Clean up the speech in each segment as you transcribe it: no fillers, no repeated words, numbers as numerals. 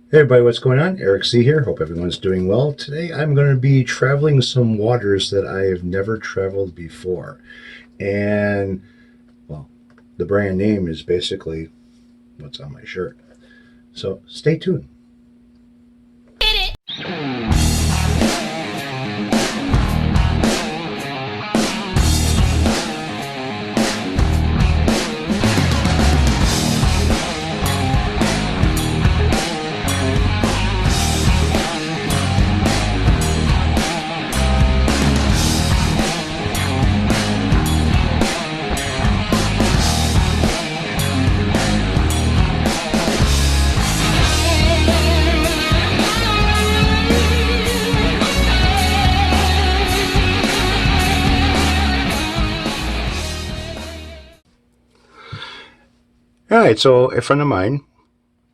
Hey everybody, what's going on? Eric C here. Hope everyone's doing well. Today I'm going to be traveling some waters that I have never traveled before. And, well, the brand name is basically what's on my shirt. So stay tuned. All right, so a friend of mine,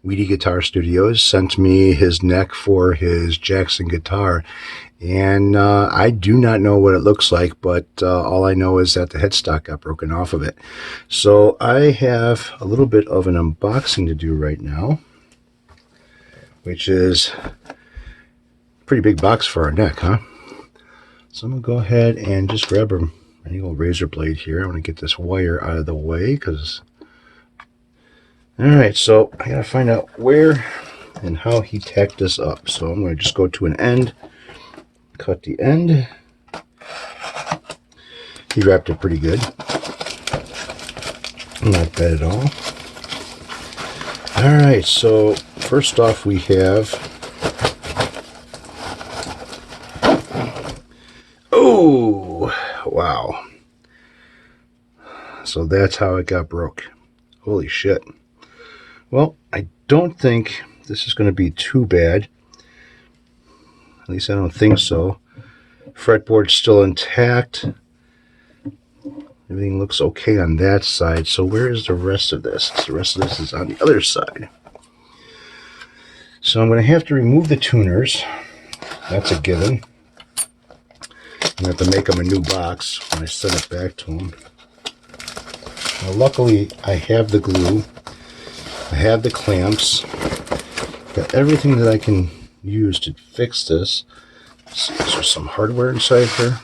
Weedy Guitar Studios, sent me his neck for his Jackson guitar. And I do not know what it looks like, but all I know is that the headstock got broken off of it. So I have a little bit of an unboxing to do right now, which is a pretty big box for our neck, huh? So I'm going to go ahead and just grab any old razor blade here. I want to get this wire out of the way because... Alright, so I got to find out where and how he tacked this up. So I'm going to just go to an end, cut the end. He wrapped it pretty good. Not bad at all. Alright, so first off we have... Oh, wow. So that's how it got broke. Holy shit. Well, I don't think this is going to be too bad. At least I don't think so. Fretboard's still intact. Everything looks okay on that side. So where is the rest of this? The rest of this is on the other side. So I'm going to have to remove the tuners. That's a given. I'm going to have to make them a new box when I send it back to them. Now, luckily, I have the glue. I have the clamps. Got everything that I can use to fix this. So there's some hardware inside here.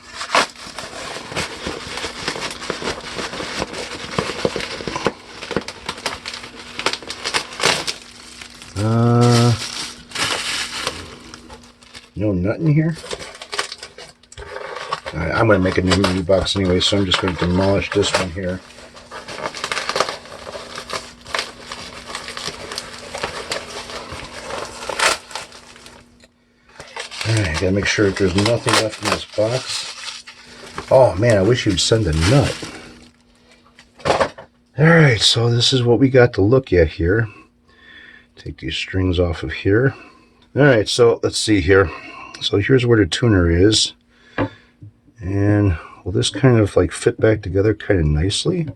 No nut in here. Alright, I'm going to make a new box anyway, so I'm just going to demolish this one here. Alright, gotta make sure that there's nothing left in this box. Oh man, I wish you'd send a nut. Alright, so this is what we got to look at here. Take these strings off of here. Alright, so let's see here. So here's where the tuner is. And will this kind of like fit back together kind of nicely?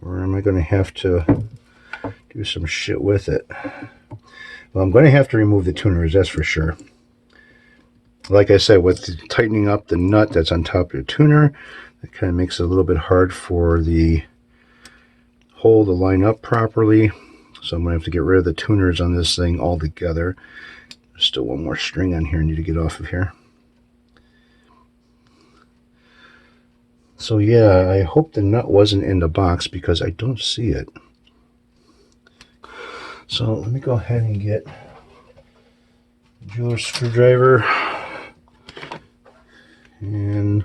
Or am I going to have to do some shit with it? Well, I'm going to have to remove the tuners, that's for sure. Like I said, with tightening up the nut that's on top of the tuner, it kind of makes it a little bit hard for the hole to line up properly. So I'm going to have to get rid of the tuners on this thing altogether. There's still one more string on here I need to get off of here. So yeah, I hope the nut wasn't in the box because I don't see it. So let me go ahead and get a jeweler's screwdriver and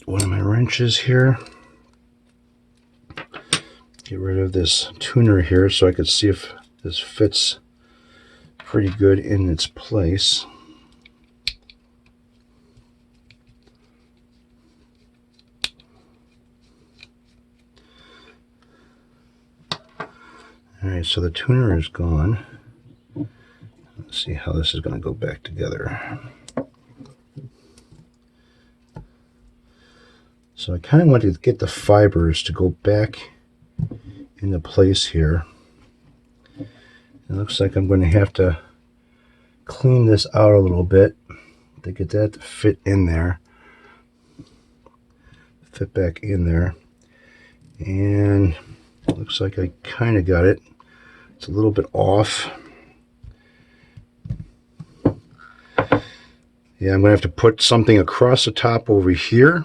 one of my wrenches here. Get rid of this tuner here so I could see if this fits pretty good in its place. Alright, so the tuner is gone. Let's see how this is going to go back together. So I kind of want to get the fibers to go back into place here. It looks like I'm going to have to clean this out a little bit to get that to fit in there. Fit back in there. And it looks like I kind of got it. It's a little bit off. Yeah, I'm going to have to put something across the top over here,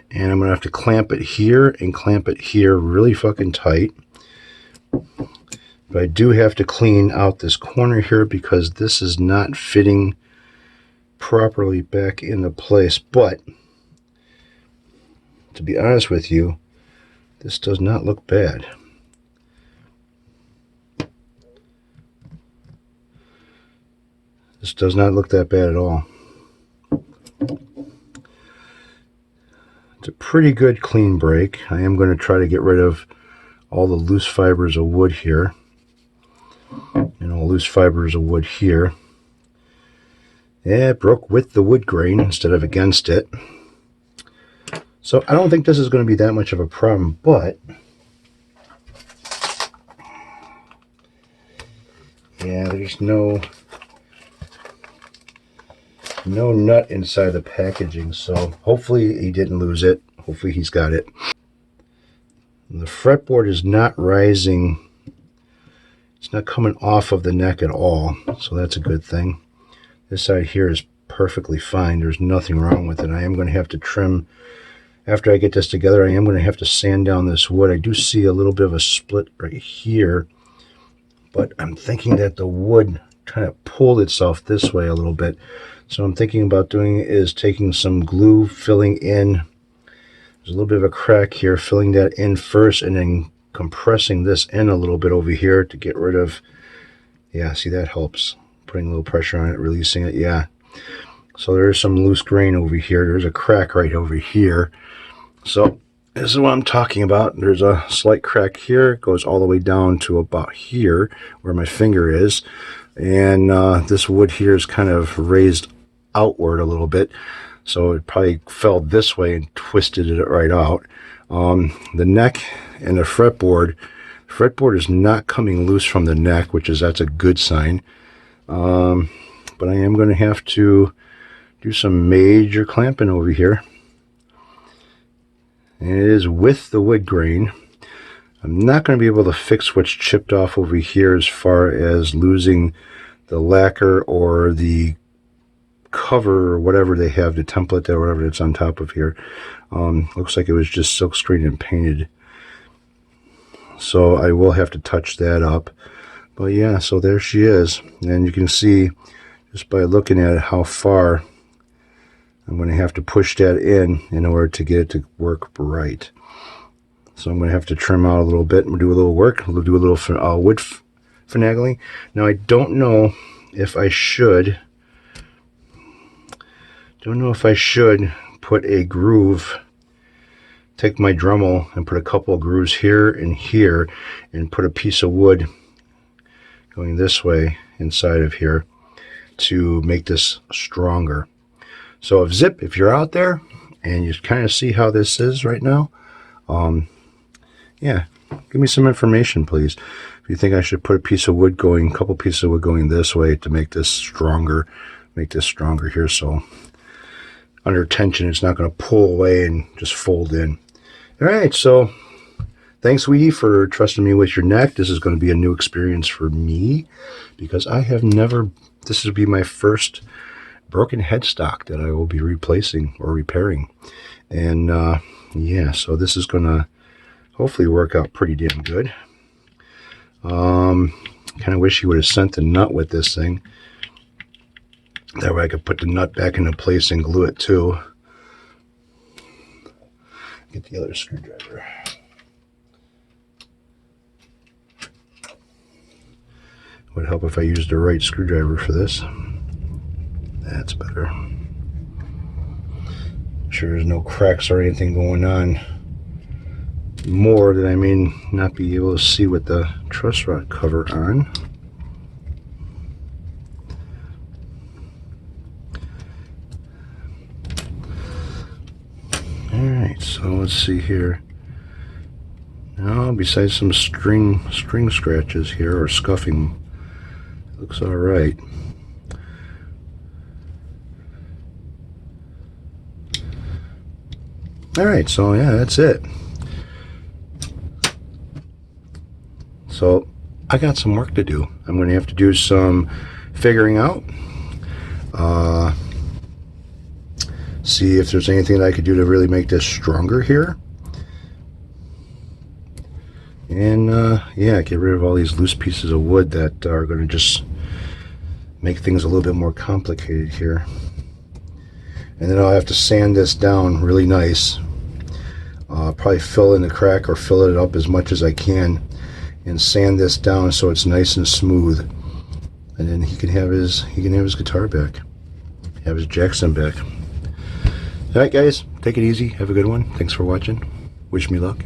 and I'm going to have to clamp it here and clamp it here really fucking tight. But I do have to clean out this corner here because this is not fitting properly back into place. But to be honest with you, this does not look bad. This does not look that bad at all. It's a pretty good clean break. I am going to try to get rid of all the loose fibers of wood here. And all loose fibers of wood here. Yeah, it broke with the wood grain instead of against it. So I don't think this is going to be that much of a problem, but yeah, there's no nut inside the packaging, so hopefully he didn't lose it. Hopefully he's got it. The fretboard is not rising. It's not coming off of the neck at all, so that's a good thing. This side here is perfectly fine. There's nothing wrong with it. I am going to have to trim. After I get this together, I am going to have to sand down this wood. I do see a little bit of a split right here, but I'm thinking that the wood kind of pulled itself this way a little bit. So I'm thinking about doing is taking some glue, filling in. There's a little bit of a crack here, filling that in first, and then compressing this in a little bit over here to get rid of, yeah, see, that helps. Putting a little pressure on it, releasing it, yeah. So there's some loose grain over here. There's a crack right over here. So this is what I'm talking about. There's a slight crack here. It goes all the way down to about here where my finger is. And this wood here is kind of raised outward a little bit. So it probably fell this way and twisted it right out. The neck and the fretboard is not coming loose from the neck, that's a good sign. But I am going to have to do some major clamping over here. And it is with the wood grain. I'm not going to be able to fix what's chipped off over here as far as losing the lacquer or the cover or whatever they have, the template or whatever that's on top of here. Looks like it was just silk screened and painted. So I will have to touch that up. But yeah, so there she is. And you can see just by looking at it how far I'm going to have to push that in order to get it to work right. So I'm going to have to trim out a little bit and do a little work. We'll do a little wood finagling. Now I don't know if I should put a groove, take my Dremel and put a couple of grooves here and here and put a piece of wood going this way inside of here to make this stronger. So if you're out there and you kind of see how this is right now, yeah, give me some information, please. If you think I should put a couple pieces of wood going this way to make this stronger here, so under tension it's not going to pull away and just fold in. All right, so thanks, sweetie, for trusting me with your neck. This is going to be a new experience for me because I have never, this will be my first broken headstock that I will be replacing or repairing. And yeah, so this is going to hopefully work out pretty damn good. Kind of wish he would have sent the nut with this thing. That way I could put the nut back into place and glue it too. Get the other screwdriver. Would help if I used the right screwdriver for this. That's better. Sure there's no cracks or anything going on more that I may not be able to see with the truss rod cover on. Alright, so let's see here. Now, besides some string scratches here or scuffing, it looks alright. Alright, so yeah, that's it. So I got some work to do. I'm going to have to do some figuring out. See if there's anything that I could do to really make this stronger here. And yeah, get rid of all these loose pieces of wood that are going to just make things a little bit more complicated here. And then I'll have to sand this down really nice. Probably fill in the crack or fill it up as much as I can and sand this down so it's nice and smooth. And then he can have his guitar back. Have his Jackson back. Alright guys, take it easy. Have a good one. Thanks for watching. Wish me luck.